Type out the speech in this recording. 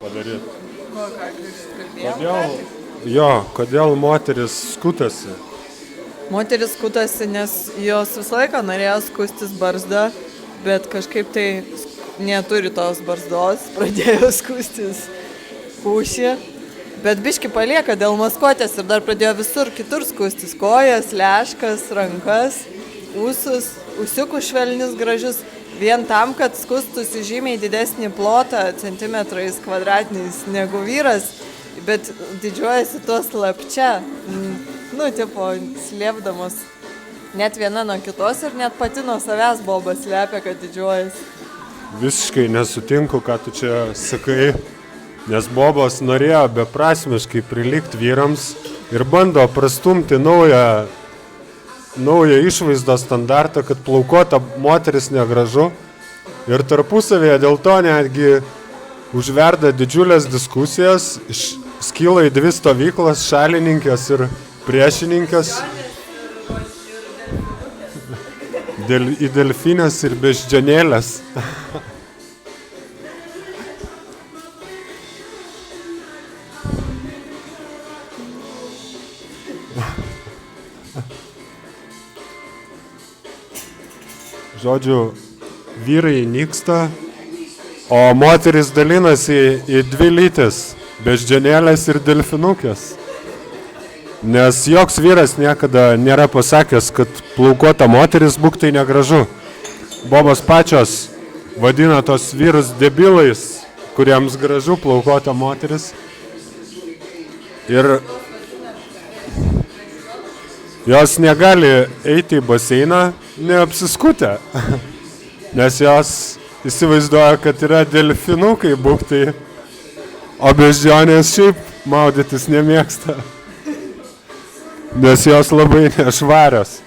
padaryti. O ką, kalbėjom? Kodėl moteris skutasi? Moteris skutasi, nes jos visą laiką norėjo skustis barzdą, bet kažkaip tai neturi tos barzdos, pradėjo skustis kūšį, bet biški palieka dėl maskuotės ir dar pradėjo visur kitur skustis kojas, leškas, rankas, ūsus, ūsiukus švelnius gražius, vien tam, kad skustųsi žymiai didesnį plotą centimetrais kvadratiniais negu vyras, bet didžiuojasi tuo slapčia, slėpdamos net viena nuo kitos ir net pati nuo savęs boba slepia, kad didžiuojasi. Visiškai nesutinku, ką tu čia sakai, nes bobos norėjo beprasmiškai prilikti vyrams ir bando prastumti naują išvaizdos standartą, kad plaukuota moteris negražu ir tarpusavėje dėl to netgi užverda didžiulės diskusijas, skyla į dvi stovyklas, šalininkės ir priešininkės, į delfinės ir beždžionėlės. Žodžiu, vyrai nyksta, o moteris dalinasi į dvi lytis – beždžionėlės ir delfinukės. Nes joks vyras niekada nėra pasakęs, kad plaukuota moteris būk tai negražu. Bobos pačios vadina tos vyrus debilais, kuriems gražu plaukuota moteris. Ir jos negali eiti į baseiną neapsiskutę, nes jos įsivaizduoja, kad yra delfinukai būktai, o beždžionės šiaip maudytis nemėgsta, nes jos labai nešvarios.